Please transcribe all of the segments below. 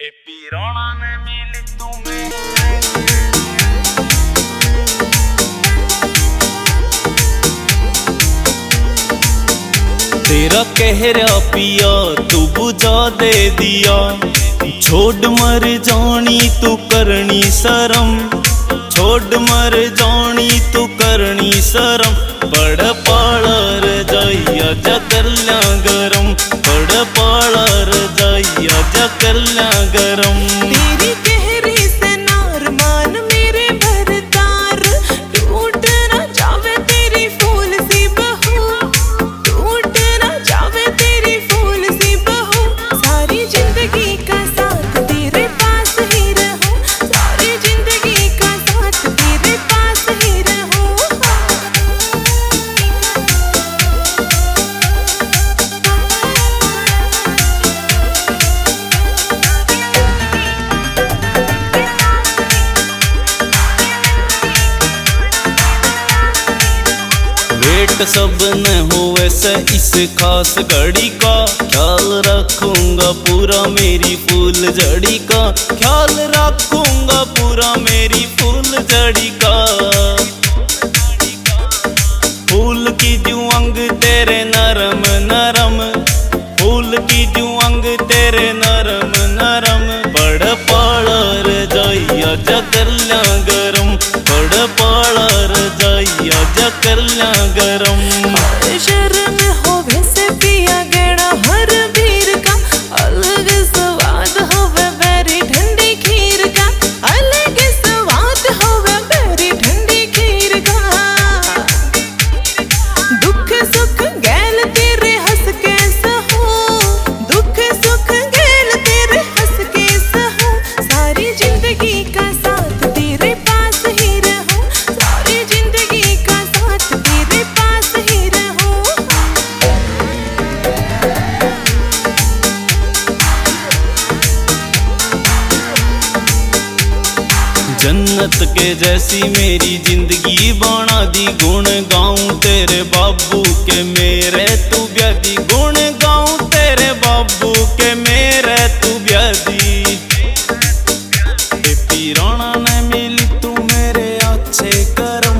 ने मिली तुम्हें तेरा कहरा पिया तू बुझा दे दिया। छोड़ मर जानी तू करनी शरम, छोड़ मर जानी तू करनी शरम। बड़ पालर जाइया जा करल्या गरम, बड़ पालर जाइया जा करल्या गरम। तेरी गहरी से नार मान मेरे भरतार, टूट ना जावे तेरी फूल सी बहू, टूट ना जावे तेरी फूल सी बहू। सारी जिंदगी का साथ तेरे पास ही रहूं, सारी जिंदगी का साथ तेरे पास ही रहूं। वेट सब न होवे से इस खास घड़ी का, ख्याल रखूंगा पूरा मेरी फूल जड़ी का, ख्याल रखूंगा पूरा मेरी फूल जड़ी का। फूल की जुआंग तेरे नरम नरम, फूल की जुआंग तेरे नरम नरम। बड़ पालर जाइया जा करल्या गरम, बड़ पालर जाइया जा करल्या गरम। शर्म होवे से पिया गड़ा हर भीर का, अलग स्वाद होवे बेरी ठंडी खीर का, अलग स्वाद होवे बेरी ठंडी खीर का। दुख सुख गैल तेरे हंस के सहूं, दुख सुख गैल तेरे हंस के सहूं। सारी जिंदगी का साथ तेरे पास ही रहूं, सारी जिंदगी का साथ तेरे पास ही रहूं। जन्नत के जैसी मेरी जिंदगी बना दी। गुण गाऊं तेरे बाबू के मेरे तू ब्यादी, गुण गाऊं तेरे बाबू के मेरे तू ब्यादी। पीराना ने मिली तू मेरे अच्छे करम,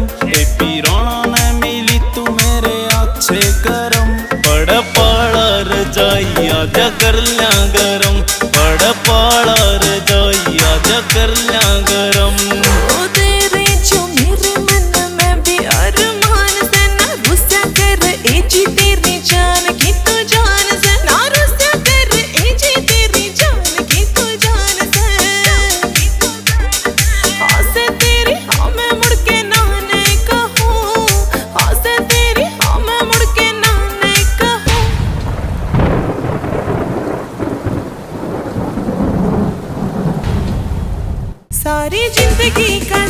पीराना ने मिली तू मेरे अच्छे करम। बड़ पालर जाइया जा करल्या गरम, बड़ पालर जाइया जा करल्या गरम। ओ तेरे जो मेरे मन में भी अरमान से ना गुस्सा कर, ए जी तेरी जान की तू जान से ना गुस्सा कर, ए जी तेरी जान की तू जान से। आसे तेरी हाँ मैं मुड़ के ना नहीं कहूँ, आसे तेरी हाँ मैं मुड़ के ना नहीं कहूँ। सारी जिंदगी का